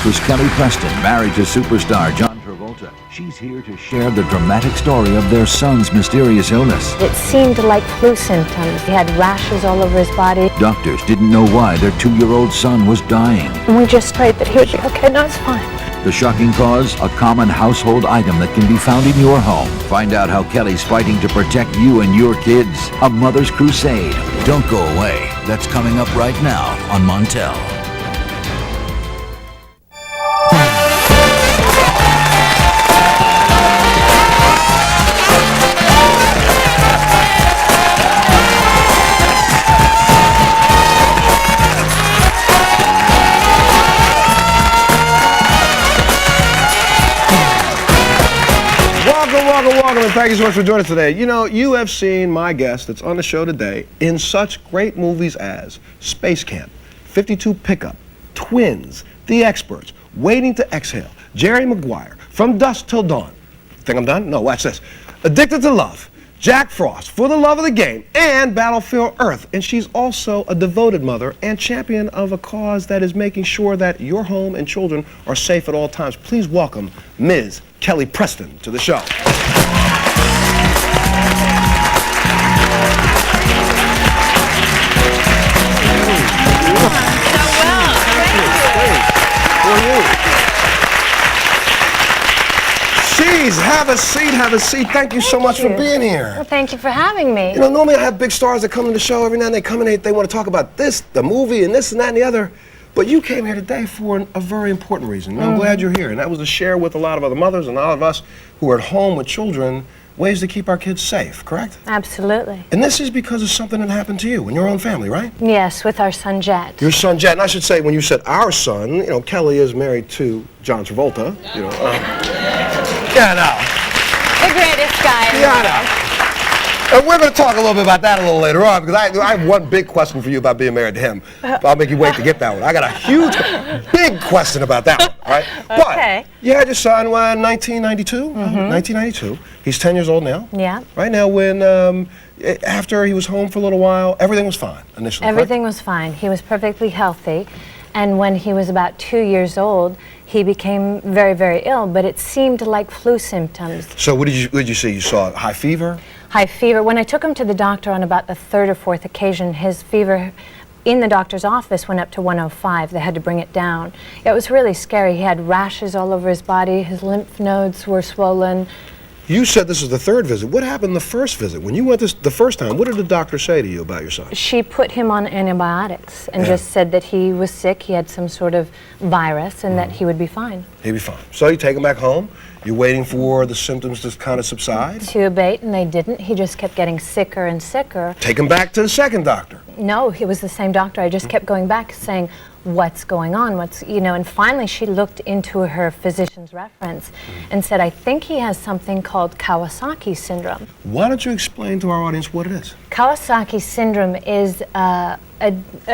Actress Kelly Preston married to superstar John Travolta. She's here to share the dramatic story of their son's mysterious illness. It seemed like flu symptoms. He had rashes all over his body. Doctors didn't know why their 2-year-old son was dying. And we just prayed that he would be okay. No, it's fine. The shocking cause, a common household item that can be found in your home. Find out how Kelly's fighting to protect you and your kids. A mother's crusade. Don't go away. That's coming up right now on Montel. Welcome, and thank you so much for joining us today. You know, you have seen my guest that's on the show today in such great movies as Space Camp, 52 Pickup, Twins, The Experts, Waiting to Exhale, Jerry Maguire, From Dusk Till Dawn. Think I'm done? No, watch this. Addicted to Love, Jack Frost, For the Love of the Game, and Battlefield Earth. And she's also a devoted mother and champion of a cause that is making sure that your home and children are safe at all times. Please welcome Ms. Kelly Preston to the show. Jeez, have a seat, have a seat. Thank you so much for being here. Well, thank you for having me. You know, normally I have big stars that come to the show every now and they come in, they want to talk about this, the movie, and this and that and the other. But you came here today for a very important reason. And I'm glad you're here. And that was to share with a lot of other mothers and all of us who are at home with children ways to keep our kids safe, correct? Absolutely. And this is because of something that happened to you in your own family, right? Yes, with our son Jet. Your son Jet. And I should say, when you said our son, you know, Kelly is married to John Travolta. You know, yeah, no. The greatest guy in the Yeah, world. no. And we're going to talk a little bit about that a little later on, because I have one big question for you about being married to him. I'll make you wait to get that one. I got a huge, big question about that one, all right? Okay. But you had your son when 1992? 1992. He's 10 years old now. Yeah. Right now, when after he was home for a little while, everything was fine initially. Everything was fine. He was perfectly healthy. And when he was about 2 years old, he became very, very ill, but it seemed like flu symptoms. So what did you see? You saw high fever? High fever. When I took him to the doctor on about the third or fourth occasion, his fever in the doctor's office went up to 105. They had to bring it down. It was really scary. He had rashes all over his body. His lymph nodes were swollen. You said this was the third visit. What happened the first visit? When you went the first time, what did the doctor say to you about your son? She put him on antibiotics and just said that he was sick, he had some sort of virus, and that he would be fine. He'd be fine. So you take him back home. You're waiting for the symptoms to kind of subside. To abate, and they didn't. He just kept getting sicker and sicker. Take him back to the second doctor. No, it was the same doctor. I just kept going back saying, what's going on? And finally she looked into her physician's reference and said, I think he has something called Kawasaki syndrome. Why don't you explain to our audience what it is? Kawasaki syndrome is a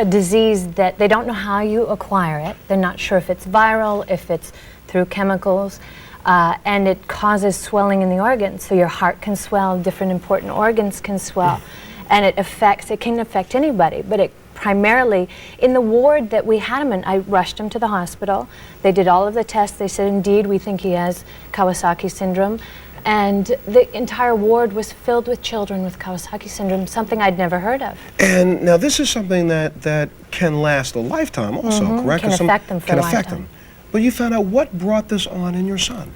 disease that they don't know how you acquire it. They're not sure if it's viral, if it's through chemicals, and it causes swelling in the organs. So your heart can swell, different important organs can swell, and it can affect anybody, but it primarily, in the ward that we had him in, I rushed him to the hospital. They did all of the tests. They said, indeed, we think he has Kawasaki syndrome. And the entire ward was filled with children with Kawasaki syndrome, something I'd never heard of. And now this is something that can last a lifetime also, correct? Can affect them for a lifetime. But you found out what brought this on in your son.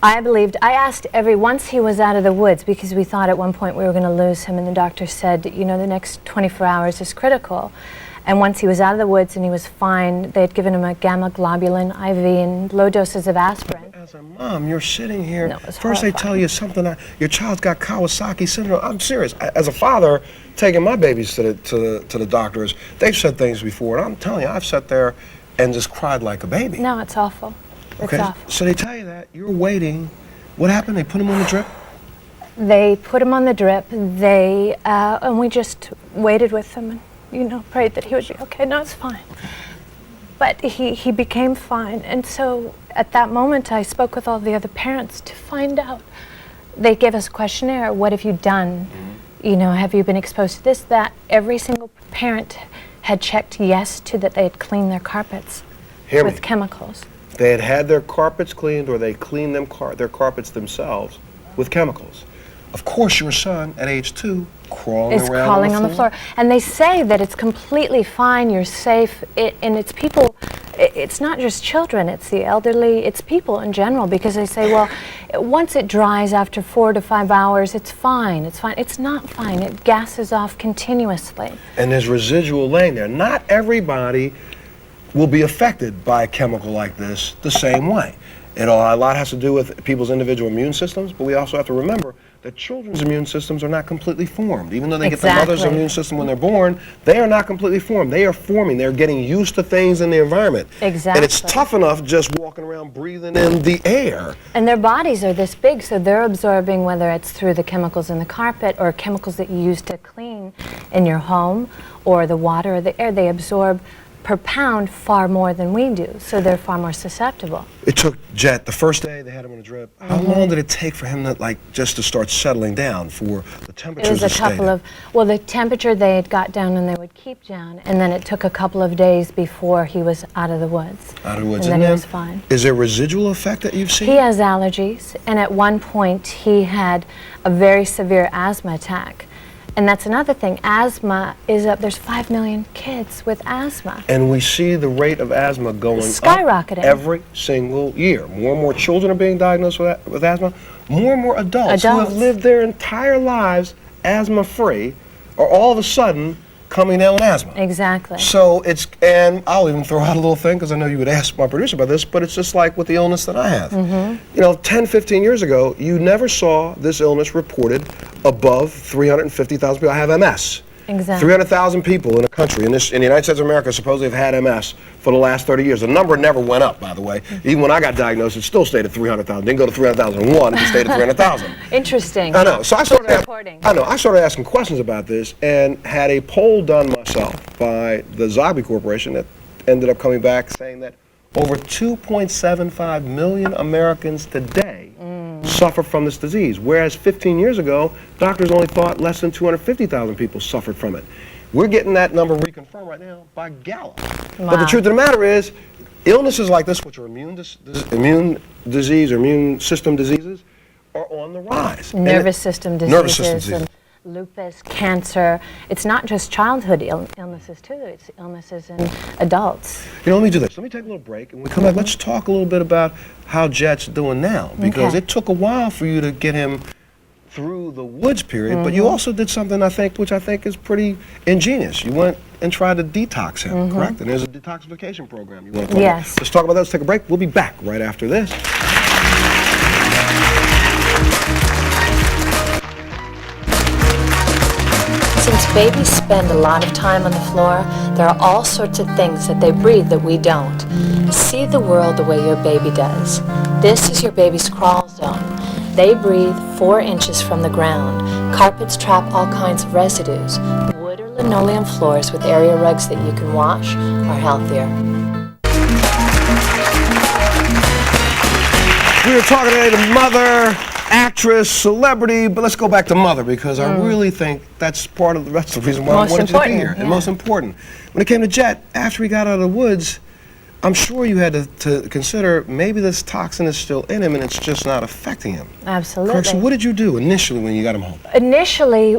I asked once he was out of the woods, because we thought at one point we were going to lose him, and the doctor said, you know, the next 24 hours is critical. And once he was out of the woods and he was fine, they had given him a gamma globulin IV and low doses of aspirin. As a mom, you're sitting here, No, it was first they horrifying. tell you something, your child's got Kawasaki syndrome. I'm serious. As a father, taking my babies to the doctors, they've said things before, and I'm telling you, I've sat there and just cried like a baby. No, it's awful. Okay, It's awful. so they tell you that, you're waiting. What happened? They put him on the drip? They put him on the drip. And we just waited with him and, you know, prayed that he would be okay. No, it's fine. But he became fine. And so at that moment, I spoke with all the other parents to find out. They gave us a questionnaire. What have you done? You know, have you been exposed to this, that? Every single parent had checked yes to that they had cleaned their carpets with chemicals. they had had their carpets cleaned, or they cleaned their carpets themselves with chemicals. Of course, your son at age 2 crawling Is around crawling on the floor. And they say that it's completely fine, you're safe, and it's people, it's not just children, it's the elderly, it's people in general, because they say, well, once it dries after 4 to 5 hours, it's fine, it's fine. It's not fine, it gases off continuously. And there's residual laying there. Not everybody will be affected by a chemical like this the same way. A lot has to do with people's individual immune systems, but we also have to remember that children's immune systems are not completely formed. Even though they get the mother's immune system when they're born, they are not completely formed. They are forming. They're getting used to things in the environment. Exactly. And it's tough enough just walking around breathing in the air. And their bodies are this big, so they're absorbing, whether it's through the chemicals in the carpet or chemicals that you use to clean in your home, or the water or the air, they absorb per pound far more than we do, so they're far more susceptible. It took Jet, the first day they had him on a drip, how long did it take for him to, just to start settling down, for the temperatures to stay down? It was a couple of, well, the temperature they had got down and they would keep down, and then it took a couple of days before he was out of the woods. Out of the woods. And then he was fine. Is there residual effect that you've seen? He has allergies, and at one point he had a very severe asthma attack. And that's another thing. Asthma is up. There's 5 million kids with asthma. And we see the rate of asthma going skyrocketing up every single year. More and more children are being diagnosed with asthma. More and more adults who have lived their entire lives asthma-free are all of a sudden coming down with asthma. Exactly. So and I'll even throw out a little thing, because I know you would ask my producer about this, but it's just like with the illness that I have. You know, 10, 15 years ago, you never saw this illness reported above 350,000 people. I have MS. Exactly. 300,000 people in a country, in the United States of America, supposedly have had MS for the last 30 years. The number never went up, by the way. Even when I got diagnosed, it still stayed at 300,000. Didn't go to 300,001, it just stayed at 300,000. Interesting. I know. So I started asking questions about this, and had a poll done myself by the Zogby Corporation that ended up coming back saying that over 2.75 million Americans today suffer from this disease, whereas 15 years ago, doctors only thought less than 250,000 people suffered from it. We're getting that number reconfirmed right now by Gallup. Wow. But the truth of the matter is, illnesses like this, which are immune disease or immune system diseases, are on the rise. Nervous system diseases. And lupus, cancer. It's not just childhood illnesses too, it's illnesses in adults. You know, let me do this. Let me take a little break, and when we come back, let's talk a little bit about how Jet's doing now, because it took a while for you to get him through the woods period, but you also did something, which I think is pretty ingenious. You went and tried to detox him, correct? And there's a detoxification program you want to talk about. Let's talk about that. Let's take a break. We'll be back right after this. Since babies spend a lot of time on the floor, there are all sorts of things that they breathe that we don't. See the world the way your baby does. This is your baby's crawl zone. They breathe 4 inches from the ground. Carpets trap all kinds of residues. Wood or linoleum floors with area rugs that you can wash are healthier. We were talking today to mother, actress, celebrity, but let's go back to mother, because I really think that's the reason why I wanted you to be here. And most important, when it came to Jet, after he got out of the woods, I'm sure you had to consider maybe this toxin is still in him and it's just not affecting him. Absolutely. Correct. So what did you do initially when you got him home? Initially,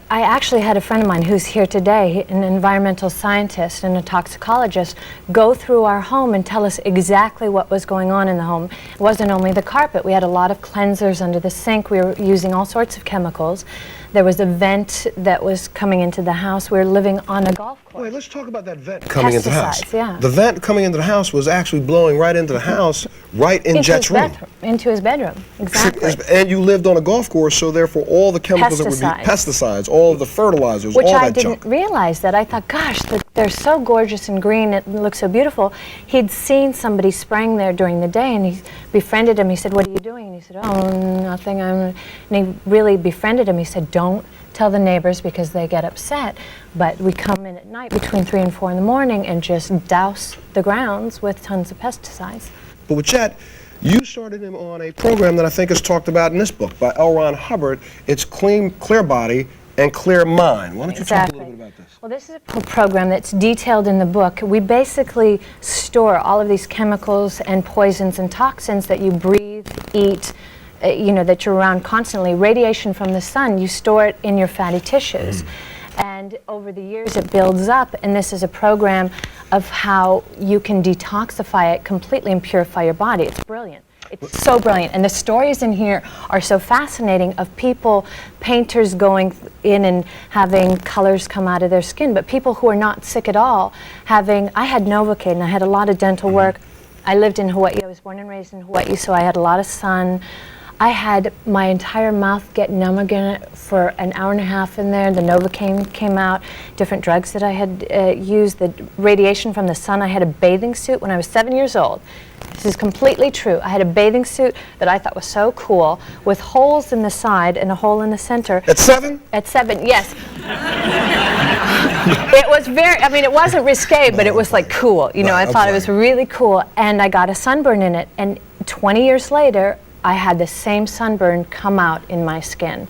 I actually had a friend of mine who's here today, an environmental scientist and a toxicologist, go through our home and tell us exactly what was going on in the home. It wasn't only the carpet. We had a lot of cleansers under the sink. We were using all sorts of chemicals. There was a vent that was coming into the house. We were living on a golf course. Wait, let's talk about that vent coming into the house. Yeah. The vent coming into the house was actually blowing right into the house, right in Jet's room. Into his bedroom, exactly. And you lived on a golf course, so therefore all the chemicals that would be pesticides, all of the fertilizers, all that junk. Which I didn't realize that. I thought, gosh, they're so gorgeous and green, it looks so beautiful. He'd seen somebody spraying there during the day, and he befriended him. He said, what are you doing? And he said, oh, nothing. And he really befriended him. He said, don't tell the neighbors because they get upset, but we come in at night between 3 and 4 in the morning and just douse the grounds with tons of pesticides. But with Jet, you started him on a program that I think is talked about in this book by L. Ron Hubbard. It's Clear Body and clear mind. Why don't you talk a little bit about this? Well, this is a program that's detailed in the book. We basically store all of these chemicals and poisons and toxins that you breathe, eat, that you're around constantly. Radiation from the sun, you store it in your fatty tissues. And over the years it builds up, and this is a program of how you can detoxify it completely and purify your body. It's brilliant. It's so brilliant. And the stories in here are so fascinating of people, painters going in and having colors come out of their skin, but people who are not sick at all I had Novocaine, I had a lot of dental work. I lived in Hawaii. I was born and raised in Hawaii, so I had a lot of sun. I had my entire mouth get numb again for an hour and a half in there. The Novocaine came out, different drugs that I had used, the radiation from the sun. I had a bathing suit when I was 7 years old. This is completely true. I had a bathing suit that I thought was so cool with holes in the side and a hole in the center. At 7? At 7, yes. It was it wasn't risque, but it was like cool. I thought it was really cool. And I got a sunburn in it. And 20 years later, I had the same sunburn come out in my skin,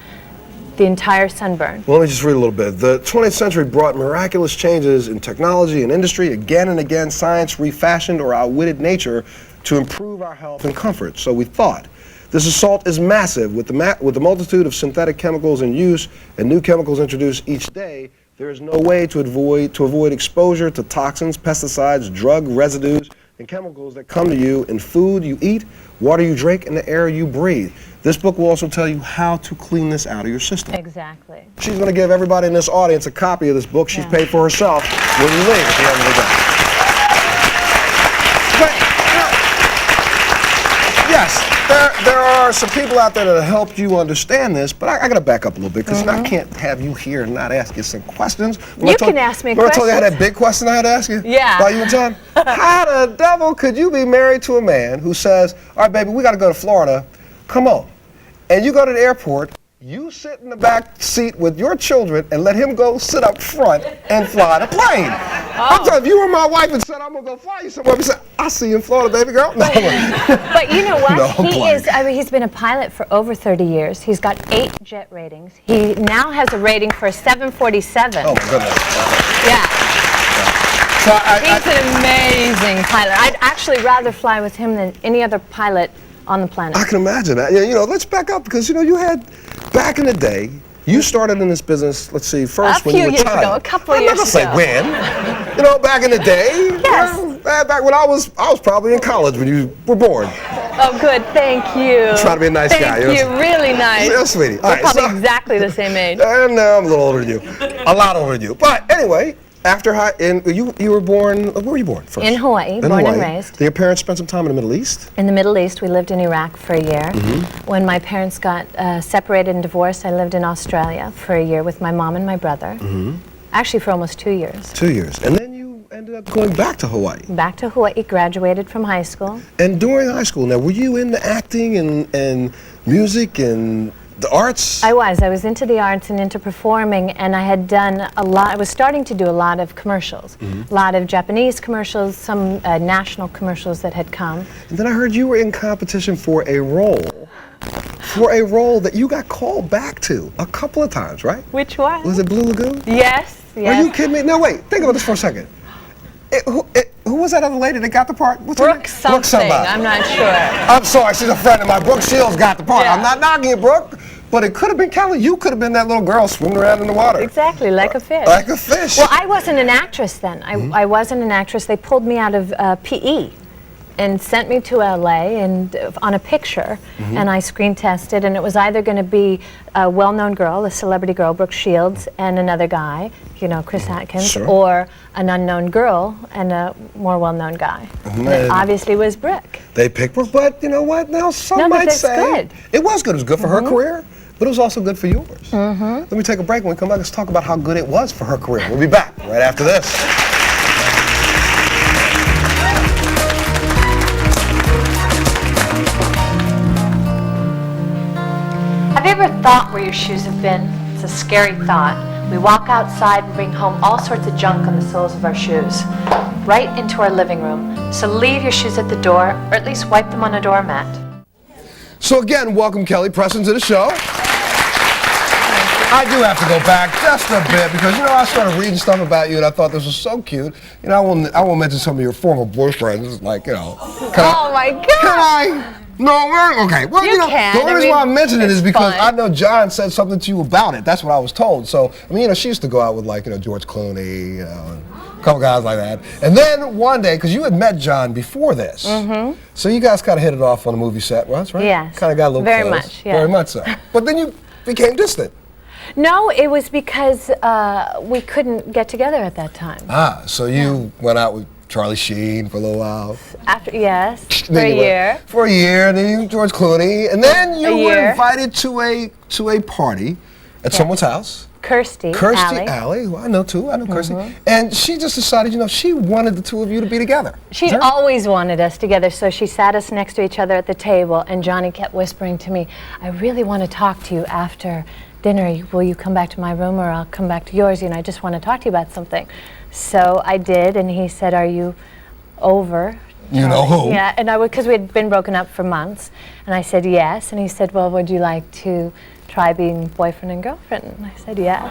the entire sunburn. Well, let me just read a little bit. The 20th century brought miraculous changes in technology and industry. Again and again, science refashioned or outwitted nature to improve our health and comfort. So we thought. This assault is massive. With the multitude of synthetic chemicals in use and new chemicals introduced each day, there is no way to avoid exposure to toxins, pesticides, drug residues, and chemicals that come to you in food you eat, water you drink, and the air you breathe. This book will also tell you how to clean this out of your system. Exactly. She's going to give everybody in this audience a copy of this book. She's paid for herself when you leave at the end of the day. But, yes, there are some people out there that help you understand this, but I got to back up a little bit because I can't have you here and not ask you some questions. You can ask me questions. Remember I told you I had that big question I had to ask you? Yeah. About you and John? How the devil could you be married to a man who says, all right, baby, we got to go to Florida. Come on. And you go to the airport, you sit in the back seat with your children and let him go sit up front and fly the plane. I'm telling you, if you were my wife and said, I'm going to go fly you somewhere, you said, I'll see you in Florida, baby girl. No. But you know what? No, he's been a pilot for over 30 years. He's got 8 jet ratings. He now has a rating for a 747. Oh, my goodness. Yeah. So He's an amazing pilot. I'd actually rather fly with him than any other pilot on the planet. I can imagine that. Let's back up because, you had, back in the day, you started in this business, let's see, first when you were a few years ago, a couple of years ago. I'm not going to say when. Back in the day. Yes. Back when I was probably in college when you were born. Oh, good. Thank you. Trying to be a nice guy. Thank you. Really nice. Yeah, sweetie. We're probably exactly the same age. And I'm a little older than you. A lot older than you. But anyway, after high, you were born, where were you born first? In Hawaii, born and raised. Did your parents spend some time in the Middle East? In the Middle East. We lived in Iraq for a year. When my parents got separated and divorced, I lived in Australia for a year with my mom and my brother. Actually, for almost 2 years. 2 years. And then you ended up going back to Hawaii. Back to Hawaii, graduated from high school. And during high school, now, were you into acting and music and the arts? I was into the arts and into performing, and I had done a lot. I was starting to do a lot of commercials, a lot of Japanese commercials, some national commercials that had come. And then I heard you were in competition for a role that you got called back to a couple of times, right? Which one? Was it Blue Lagoon? Yes. Are you kidding me? No, wait, think about this for a second. Who was that other lady that got the part? What's Brooke something. I'm not sure. I'm sorry, she's a friend of mine. Brooke Shields got the part. Yeah. I'm not knocking you, Brooke. But it could have been Kelly. You could have been that little girl swimming around in the water. Exactly, like a fish. Like a fish. Well, I wasn't an actress then. I wasn't an actress. They pulled me out of PE and sent me to LA and on a picture, and I screen tested, and it was either going to be a well-known girl, a celebrity girl, Brooke Shields, and another guy, Chris Atkins, or an unknown girl and a more well-known guy. And it obviously was Brooke. They picked Brooke, but you know what? Now some might say good. It was good. It was good for her career, but it was also good for yours. Let me take a break. When we come back, let's talk about how good it was for her career. We'll be back right after this. Have you ever thought where your shoes have been? It's a scary thought. We walk outside and bring home all sorts of junk on the soles of our shoes, right into our living room. So leave your shoes at the door, or at least wipe them on a doormat. So again, welcome Kelly Preston to the show. I do have to go back just a bit because, you know, I started reading stuff about you and I thought this was so cute. You know, I won't mention some of your former boyfriends, like, you know. My God. Can I? No, okay. Well, you know, can. the only reason why I'm mentioning it is because fun. I know John said something to you about it. That's what I was told. So, I mean, you know, she used to go out with, like, you know, George Clooney, you know, and a couple guys like that. And then one day, because you had met John before this, so you guys kind of hit it off on the movie set, right? Yes. Kind of got a little Very close. much, yeah. Very much so. But then you became distant. No, it was because we couldn't get together at that time. Ah, so you went out with Charlie Sheen for a little while. Yes, for Then a you went- year. For a year, and then you George Clooney, and then you A were year. invited to a party at someone's house. Kirstie Alley. Well, I know too. I know Kirstie. And she just decided, you know, she wanted the two of you to be together. She always wanted us together, so she sat us next to each other at the table, and Johnny kept whispering to me, I really want to talk to you after dinner. Will you come back to my room or I'll come back to yours? You know, I just want to talk to you about something. So I did, and he said, are you over? You know who? Yeah, and because we had been broken up for months, and I said yes, and he said, well, would you like to try being boyfriend and girlfriend? And I said yes.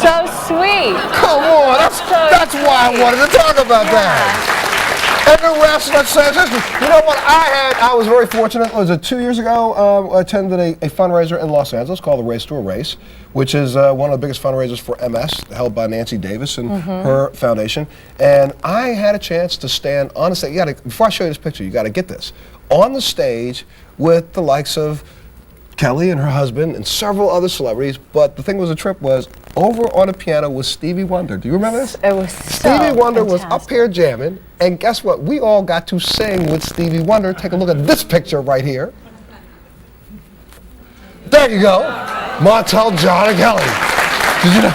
So sweet. Come on, that's why I wanted to talk about that. And the rest, let's say, you know what, I was very fortunate. Was it 2 years ago? I attended a fundraiser in Los Angeles called the Race to a Race, which is one of the biggest fundraisers for MS, held by Nancy Davis and her foundation. And I had a chance to stand on the stage. Before I show you this picture, you got to get this. On the stage with the likes of Kelly and her husband and several other celebrities, but the thing was, the trip was over on the piano with Stevie Wonder. Do you remember this? It was Stevie Wonder was up fantastic. here jamming, and guess what? We all got to sing with Stevie Wonder. Take a look at this picture right here. There you go. Montel, John, and Kelly. Did you know?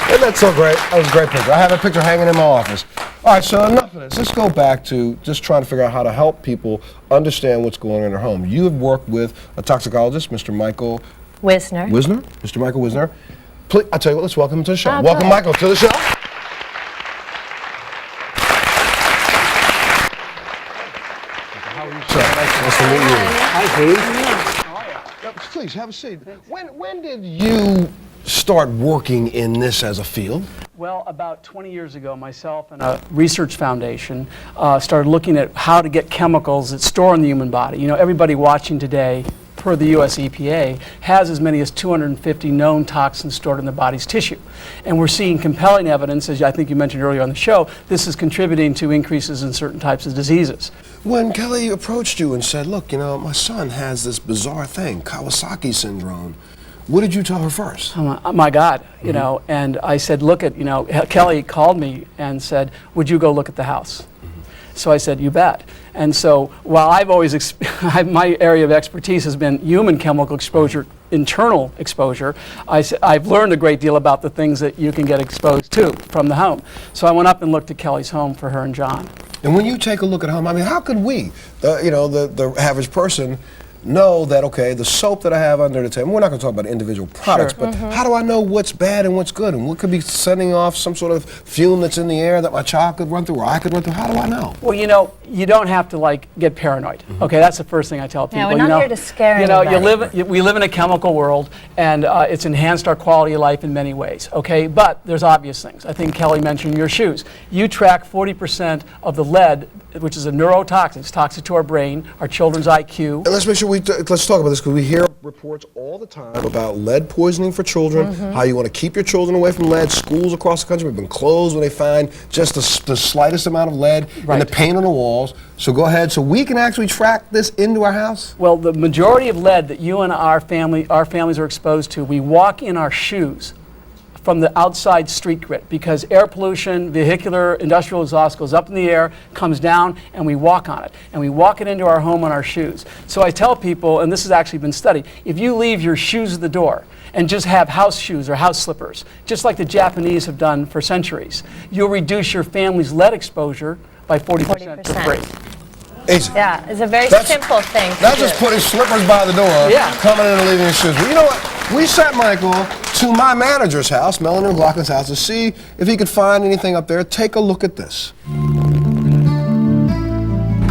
Isn't that so great? That was a great picture. I have a picture hanging in my office. All right, so enough of this. Let's go back to just trying to figure out how to help people understand what's going on in their home. You have worked with a toxicologist, Mr. Michael Wisner. Mr. Michael Wisner. Please, I'll tell you what, let's welcome him to the show. Oh, Welcome, good. Michael, to the show. How are you, sir? Nice to meet you. Hi, Steve. Please, have a seat. When did you start working in this as a field? Well, about 20 years ago, myself and a research foundation started looking at how to get chemicals that store in the human body. You know, everybody watching today, per the US EPA, has as many as 250 known toxins stored in the body's tissue. And we're seeing compelling evidence, as I think you mentioned earlier on the show, this is contributing to increases in certain types of diseases. When Kelly approached you and said, look, you know, my son has this bizarre thing, Kawasaki syndrome, what did you tell her first? Oh my God, you know, and I said, look at, you know, Kelly called me and said, would you go look at the house? So I said, you bet. And so while I've always, my area of expertise has been human chemical exposure, internal exposure, I've learned a great deal about the things that you can get exposed to from the home. So I went up and looked at Kelly's home for her and John. And when you take a look at home, I mean, how could we, the average person, know that, okay, the soap that I have under the table, we're not going to talk about individual products, but how do I know what's bad and what's good, and what could be sending off some sort of fume that's in the air that my child could run through or I could run through? How do I know? Well, you know, you don't have to like get paranoid. Okay, that's the first thing I tell people. Yeah, we're not here to scare anybody. We live in a chemical world, and it's enhanced our quality of life in many ways. Okay, but there's obvious things. I think Kelly mentioned your shoes. You track 40% of the lead, which is a neurotoxin. It's toxic to our brain, our children's IQ. And let's make sure let's talk about this, because we hear reports all the time about lead poisoning for children, how you want to keep your children away from lead. Schools across the country have been closed when they find just the slightest amount of lead in the paint on the walls. So go ahead. So we can actually track this into our house? Well, the majority of lead that you and our families are exposed to, we walk in our shoes from the outside street grit, because air pollution, vehicular, industrial exhaust goes up in the air, comes down, and we walk on it. And we walk it into our home on our shoes. So I tell people, and this has actually been studied, if you leave your shoes at the door and just have house shoes or house slippers, just like the Japanese have done for centuries, you'll reduce your family's lead exposure by 40% for free. Easy. Yeah, it's a very simple thing. That's just putting slippers by the door, coming in and leaving your shoes. Well, you know what? We sent Michael to my manager's house, Melanie McLaughlin's house, to see if he could find anything up there. Take a look at this.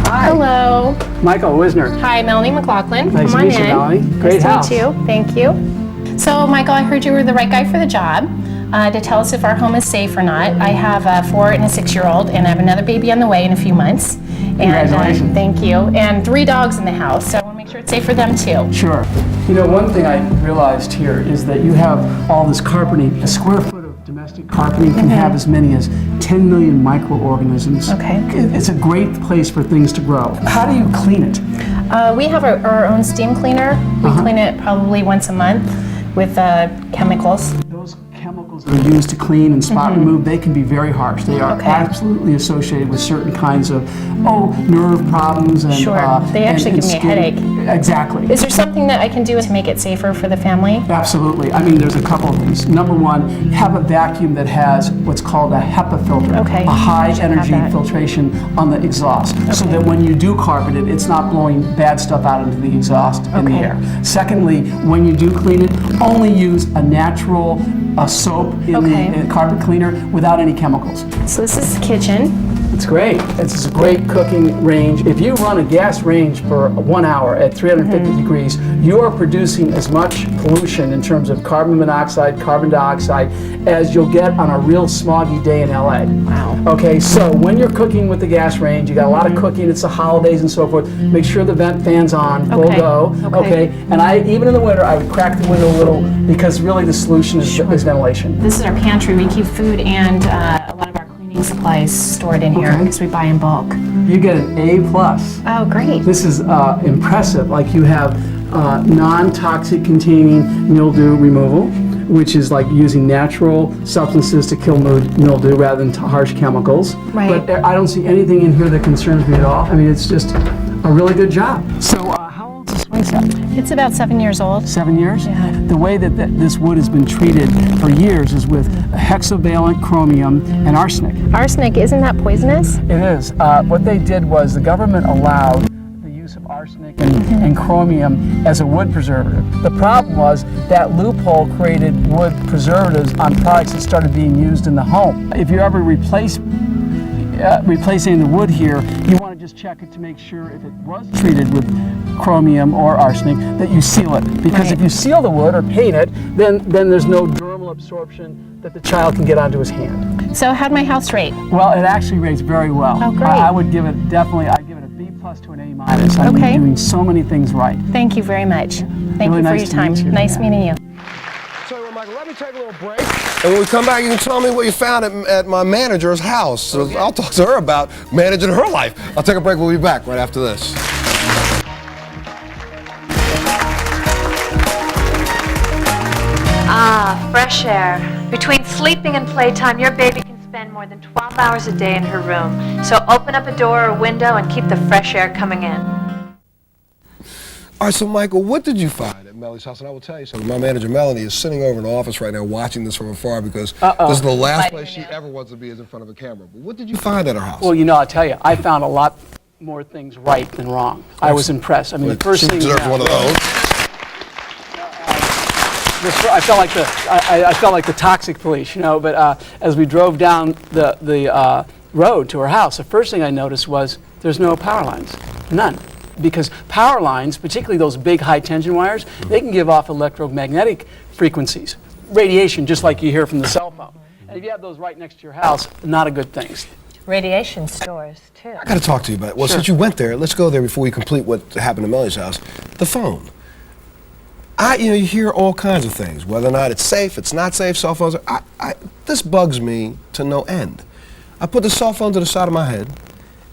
Hi. Hello. Michael Wisner. Hi, Melanie McLaughlin. Nice Come to on meet you, in. Melanie. Great nice house. to meet you. Thank you. So, Michael, I heard you were the right guy for the job to tell us if our home is safe or not. I have a 4 and a 6-year-old, and I have another baby on the way in a few months. Congratulations. Thank you. And 3 dogs in the house, so I want to make sure it's safe for them too. Sure. You know, one thing I realized here is that you have all this carpeting. A square foot of domestic carpeting can have as many as 10 million microorganisms. Okay. It's a great place for things to grow. How do you clean it? We have our own steam cleaner. We clean it probably once a month with chemicals. Those chemicals that are used to clean and spot remove, they can be very harsh. They are absolutely associated with certain kinds of, nerve problems. And, Sure. They actually give me a headache. Exactly. Is there something that I can do to make it safer for the family? Absolutely. I mean, there's a couple of things. Number one, have a vacuum that has what's called a HEPA filter, Okay. a high Should have energy that. filtration on the exhaust, so that when you do carpet it, it's not blowing bad stuff out into the exhaust in the Okay. air. Secondly, when you do clean it, only use a natural soap in Okay. the carpet cleaner without any chemicals. So this is the kitchen. It's great. It's a great cooking range. If you run a gas range for 1 hour at 350 degrees, you are producing as much pollution in terms of carbon monoxide, carbon dioxide, as you'll get on a real smoggy day in LA. Wow. Okay, so when you're cooking with the gas range, you got a lot of cooking, it's the holidays and so forth, make sure the vent fan's on, full Okay. go. Okay. And even in the winter, I would crack the window a little because really the solution is ventilation. This is our pantry. We keep food and a lot of our cleaning supplies stored in here Okay. because we buy in bulk. You get an A+. Oh, great. This is impressive. Like you have non-toxic containing mildew removal, which is like using natural substances to kill mildew rather than harsh chemicals. Right. But I don't see anything in here that concerns me at all. I mean, it's just a really good job. So how old is this swing set? It's about 7 years old. 7 years? Yeah. The way that this wood has been treated for years is with hexavalent chromium and arsenic. Arsenic, isn't that poisonous? It is. What they did was the government allowed the use of arsenic and chromium as a wood preservative. The problem was that loophole created wood preservatives on products that started being used in the home. If you ever replacing the wood here, you want to just check it to make sure if it was treated with chromium or arsenic that you seal it. Because if you seal the wood or paint it, then there's no dermal absorption that the child can get onto his hand. So how'd my house rate? Well, it actually rates very well. Oh, great. I would give it I'd give it a B+ to an A-. I'm Okay. doing so many things right. Thank you very much. Thank Really you for nice your to time. meet you. Nice meeting you. Tell you what, Michael, let me take a little break. And when we come back, you can tell me what you found at my manager's house. So I'll talk to her about managing her life. I'll take a break. We'll be back right after this. Fresh air. Between sleeping and playtime, your baby can spend more than 12 hours a day in her room. So open up a door or window and keep the fresh air coming in. All right, so Michael, what did you find at Melanie's house? And I will tell you something. My manager, Melanie, is sitting over in the office right now watching this from afar because this is the last place she ever wants to be is in front of a camera. But what did you find at her house? Well, I'll tell you, I found a lot more things right than wrong. I was impressed. I mean, the first she thing... deserves one of those. I felt like the toxic police, but as we drove down the road to her house, the first thing I noticed was there's no power lines, none. Because power lines, particularly those big high tension wires, they can give off electromagnetic frequencies, radiation, just like you hear from the cell phone. And if you have those right next to your house, not a good thing. Radiation stores, too. I got to talk to you about it. Well, since you went there, let's go there before we complete what happened at Melanie's house. The phone. You hear all kinds of things, whether or not it's safe, it's not safe, cell phones. This bugs me to no end. I put the cell phone to the side of my head,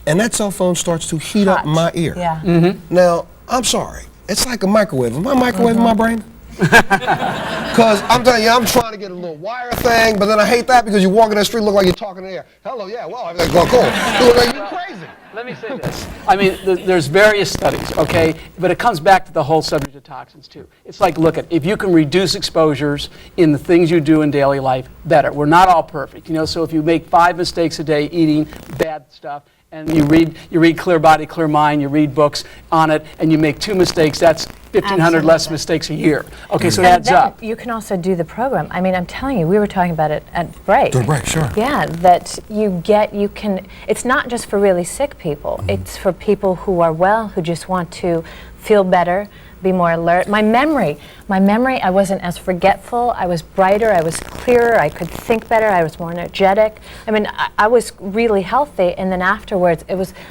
and that cell phone starts to heat up my ear. Yeah. Now, I'm sorry. It's like a microwave. Am I microwaving my brain? Because I'm telling you, I'm trying to get a little wire thing, but then I hate that because you walk in the street, look like you're talking in the air. Hello, yeah, well, everything's going cool. You look like you're crazy. Let me say this. I mean, there's various studies, okay? But it comes back to the whole subject of toxins, too. It's like, look, if you can reduce exposures in the things you do in daily life, better. We're not all perfect, so if you make 5 mistakes a day eating bad stuff, and you read Clear Body, Clear Mind, you read books on it, and you make 2 mistakes, that's 1,500 less mistakes a year. Okay, so it adds up. You can also do the program. I mean, I'm telling you, we were talking about it at break. During break, sure. Yeah, that it's not just for really sick people. It's for people who are well, who just want to feel better, be more alert. My memory, I wasn't as forgetful. I was brighter, I was clearer, I could think better, I was more energetic. I mean, I was really healthy, and then afterwards,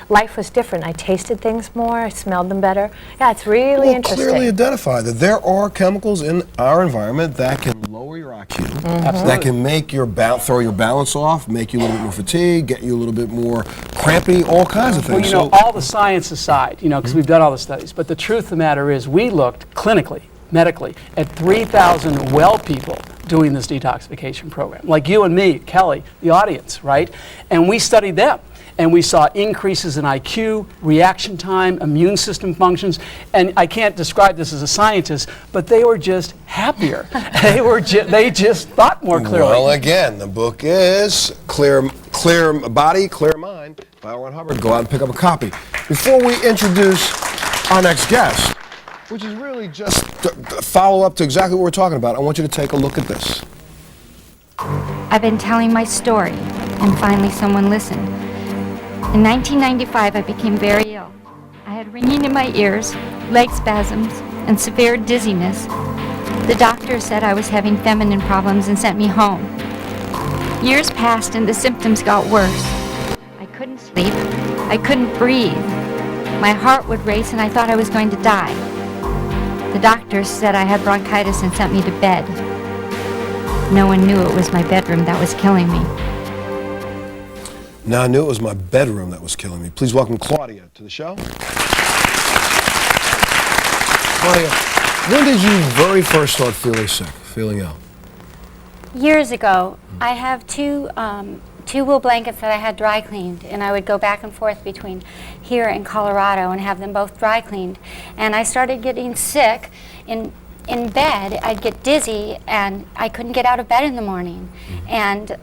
life was different. I tasted things more, I smelled them better. Yeah, it's really interesting. Clearly identify that there are chemicals in our environment that can lower your IQ, that can make throw your balance off, make you a little bit more fatigued, get you a little bit more crampy, all kinds of things. Well, all the science aside, because we've done all the studies, but the truth of the matter is we looked clinically, medically, at 3,000 well people doing this detoxification program, like you and me, Kelly, the audience, right? And we studied them. And we saw increases in IQ, reaction time, immune system functions, and I can't describe this as a scientist, but they were just happier. They just thought more clearly. Well, again, the book is Clear Body, Clear Mind by L. Ron Hubbard. Go out and pick up a copy. Before we introduce our next guest, which is really just a follow-up to exactly what we're talking about, I want you to take a look at this. I've been telling my story, and finally someone listened. In 1995, I became very ill. I had ringing in my ears, leg spasms, and severe dizziness. The doctor said I was having feminine problems and sent me home. Years passed and the symptoms got worse. I couldn't sleep. I couldn't breathe. My heart would race and I thought I was going to die. The doctor said I had bronchitis and sent me to bed. No one knew it was my bedroom that was killing me. Now I knew it was my bedroom that was killing me. Please welcome Claudia to the show. Claudia, when did you very first start feeling sick, feeling ill? Years ago, I have two wool blankets that I had dry cleaned, and I would go back and forth between here and Colorado and have them both dry cleaned. And I started getting sick in bed. I'd get dizzy, and I couldn't get out of bed in the morning. And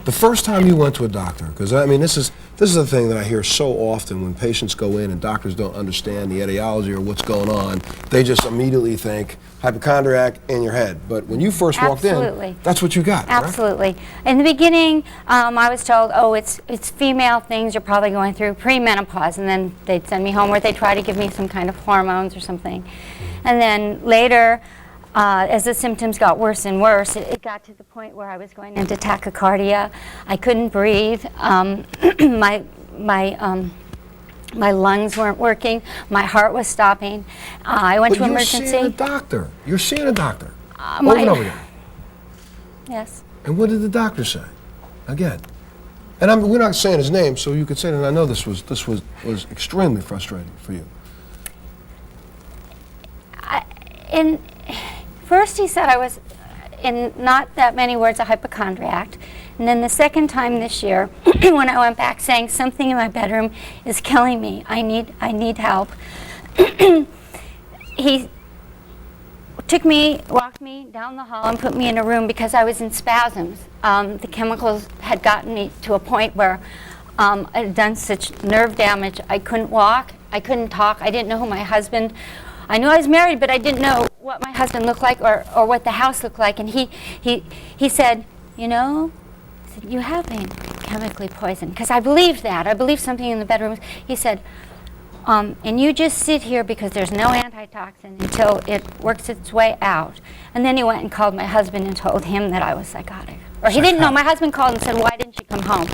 the first time you went to a doctor, because I mean, this is the thing that I hear so often when patients go in and doctors don't understand the etiology or what's going on. They just immediately think hypochondriac in your head. But when you first walked in, that's what you got. Absolutely. Right? In the beginning, I was told, oh, it's female things you're probably going through, premenopause, and then they'd send me home, or they'd try to give me some kind of hormones or something. And then later, as the symptoms got worse and worse, it got to the point where I was going into tachycardia. I couldn't breathe. My lungs weren't working. My heart was stopping. I went to emergency. You're seeing a doctor. You're seeing a doctor. Over and over again. Yes. And what did the doctor say? Again. And we're not saying his name, so you could say that. And I know this was extremely frustrating for you. First he said I was, in not that many words, a hypochondriac. And then the second time this year, when I went back saying something in my bedroom is killing me, I need help, he walked me down the hall and put me in a room because I was in spasms. The chemicals had gotten me to a point where I had done such nerve damage. I couldn't walk, I couldn't talk, I didn't know who my husband. I knew I was married, but I didn't know what my husband looked like or what the house looked like. And he said, you have been chemically poisoned. Because I believed that. I believed something in the bedroom. He said, and you just sit here because there's no antitoxin until it works its way out. And then he went and called my husband and told him that I was psychotic. Or he didn't know. My husband called and said, why didn't you come home?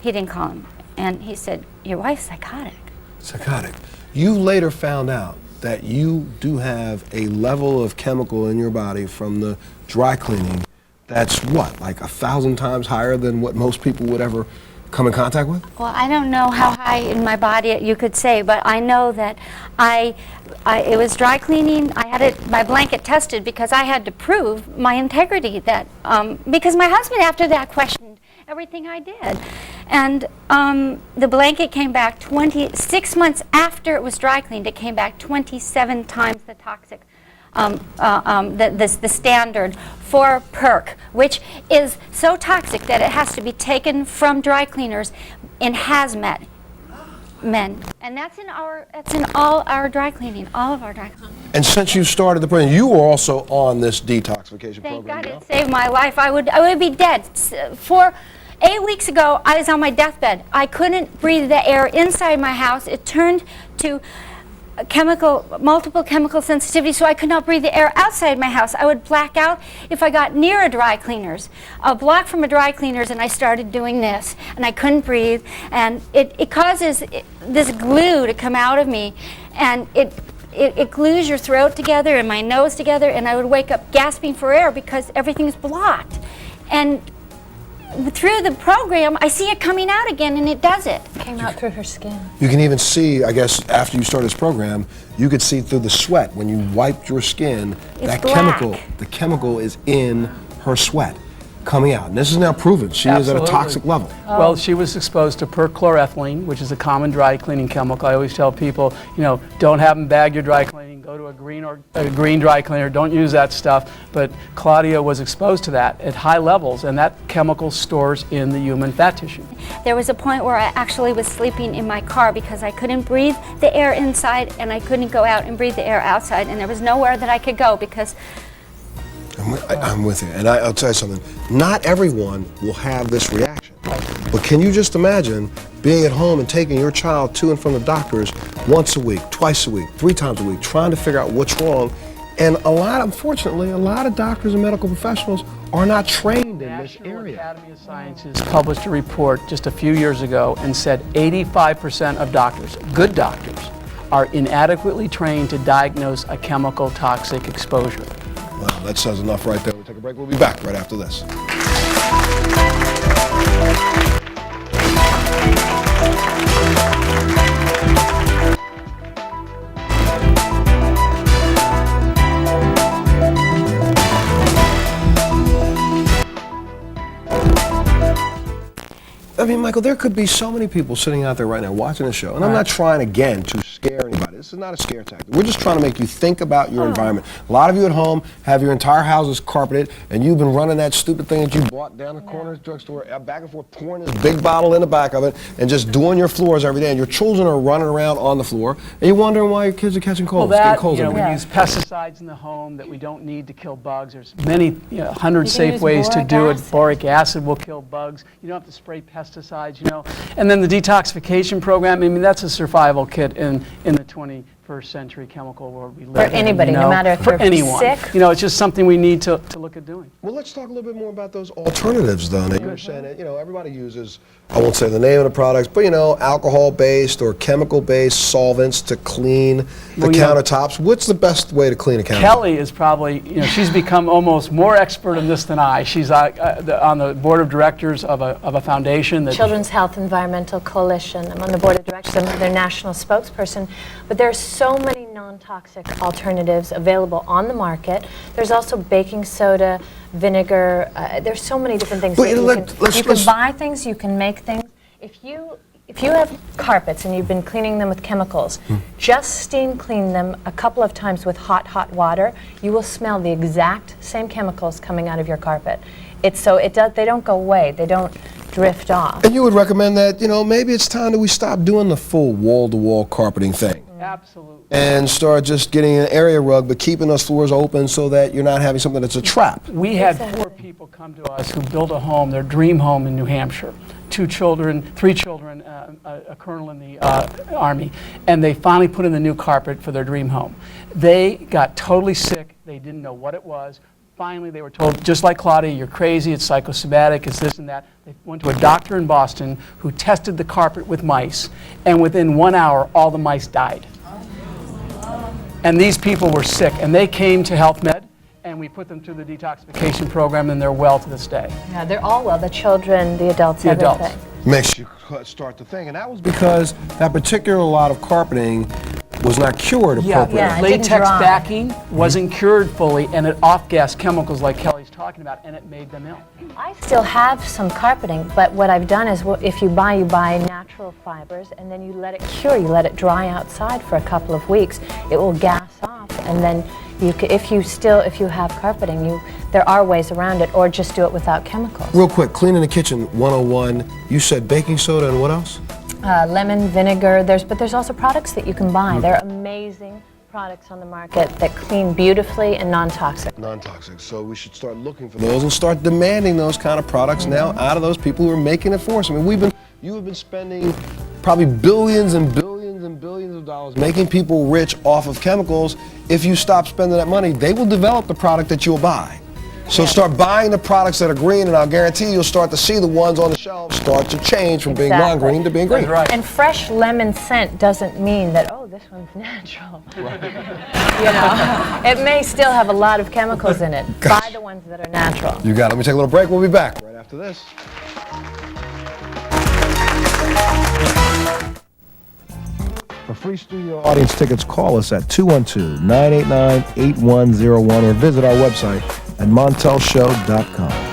He didn't call him. And he said, your wife's psychotic. Psychotic. You later found out that you do have a level of chemical in your body from the dry cleaning that's what, like 1,000 times higher than what most people would ever come in contact with? Well, I don't know how high in my body you could say, but I know that it was dry cleaning. I had my blanket tested because I had to prove my integrity, that because my husband after that questioned everything I did. And the blanket came back 6 months after it was dry cleaned. It came back 27 times the toxic, the standard for perc, which is so toxic that it has to be taken from dry cleaners in hazmat men. And that's in all our dry cleaning, all of our dry cleaning. And since you started the program, you were also on this detoxification program. Thank God it saved my life. I would be dead. 8 weeks ago, I was on my deathbed. I couldn't breathe the air inside my house. It turned to multiple chemical sensitivity, so I could not breathe the air outside my house. I would black out if I got near a dry cleaners. A block from a dry cleaners, and I started doing this, and I couldn't breathe, and it causes this glue to come out of me, and it glues your throat together and my nose together, and I would wake up gasping for air because everything's blocked. And through the program, I see it coming out again, and it does it. Came out through her skin. You can even see, I guess, after you start this program, you could see through the sweat when you wiped your skin, that black. the chemical is in her sweat coming out. And this is now proven. She is at a Absolutely. toxic level. Well, she was exposed to perchloroethylene, which is a common dry cleaning chemical. I always tell people, don't have them bag your dry cleaning. Go to a green dry cleaner. Don't use that stuff. But Claudia was exposed to that at high levels, and that chemical stores in the human fat tissue. There was a point where I actually was sleeping in my car because I couldn't breathe the air inside, and I couldn't go out and breathe the air outside, and there was nowhere that I could go because I'm with you. And I'll tell you something. Not everyone will have this reaction. But can you just imagine being at home and taking your child to and from the doctors once a week, twice a week, 3 times a week, trying to figure out what's wrong? And unfortunately, a lot of doctors and medical professionals are not trained in this National area. Academy of Sciences published a report just a few years ago and said 85% of doctors, good doctors, are inadequately trained to diagnose a chemical toxic exposure. Wow, that says enough right there. We'll take a break. We'll be back right after this. I mean, Michael, there could be so many people sitting out there right now watching the show, and I'm not trying again to scare anybody. This is not a scare tactic. We're just trying to make you think about your environment. A lot of you at home have your entire houses carpeted, and you've been running that stupid thing that you bought down the corner of the drugstore, back and forth, pouring this big bottle in the back of it, and just doing your floors every day. And your children are running around on the floor, and you're wondering why your kids are catching colds. Well, getting that, colds we everywhere. use pesticides in the home that we don't need to kill bugs. There's many, 100 You can safe use ways to boric do it. acid. Boric acid will kill bugs. You don't have to spray pesticides, And then the detoxification program, I mean, that's a survival kit in the 21st century chemical world we live in. anybody, no matter if for they're anyone. sick. It's just something we need to look at doing. Well, let's talk a little bit more about those alternatives, though. That you were saying that, everybody uses, I won't say the name of the products, but, alcohol-based or chemical-based solvents to clean the countertops. What's the best way to clean a countertop? Kelly is probably, she's become almost more expert in this than I. She's on the board of directors of a foundation that Children's Health Environmental Coalition. I'm on the board of directors. I'm their national spokesperson. But there's so many non-toxic alternatives available on the market. There's also baking soda, vinegar. There's so many different things. But that you can buy things. You can make things. If you have carpets and you've been cleaning them with chemicals, just steam clean them a couple of times with hot water. You will smell the exact same chemicals coming out of your carpet. They don't go away. They don't drift off. And you would recommend that, maybe it's time that we stop doing the full wall-to-wall carpeting thing. absolutely. And start just getting an area rug, but keeping those floors open so that you're not having something that's a trap. We had 4 people come to us who built a home, their dream home in New Hampshire. 2 children, 3 children, a colonel in the Army, and they finally put in the new carpet for their dream home. They got totally sick. They didn't know what it was. Finally, they were told, just like Claudia, you're crazy, it's psychosomatic, it's this and that. They went to a doctor in Boston who tested the carpet with mice, and within 1 hour, all the mice died. And these people were sick, and they came to Health Med, and we put them through the detoxification program, and they're well to this day. Yeah, they're all well, the children, the adults, The adults. everything. Makes you start to think. And that was because that particular lot of carpeting was not cured appropriately. Yeah, it didn't Latex dry. backing wasn't cured fully, and it off-gassed chemicals like Kelly's talking about, and it made them ill. I still have some carpeting, but what I've done is, if you buy natural fibers, and then you let it cure, you let it dry outside for a couple of weeks. It will gas off, and then if you have carpeting, there are ways around it, or just do it without chemicals. Real quick, cleaning the kitchen 101. You said baking soda and what else? Lemon, vinegar, but there's also products that you can buy. There are amazing products on the market that clean beautifully and non-toxic. Non-toxic. So we should start looking for those and start demanding those kind of products now out of those people who are making it for us. I mean, you have been spending probably billions and billions and and billions of dollars making people rich off of chemicals. If you stop spending that money, they will develop the product that you'll buy. So start buying the products that are green, and I'll guarantee you'll start to see the ones on the shelf start to change from being non-green to being green. That's right. And fresh lemon scent doesn't mean that, oh, this one's natural. You know, it may still have a lot of chemicals in it. Buy the ones that are natural. You got it. Let me take a little break. We'll be back right after this. For free studio audience tickets, call us at 212-989-8101 or visit our website at montelshow.com.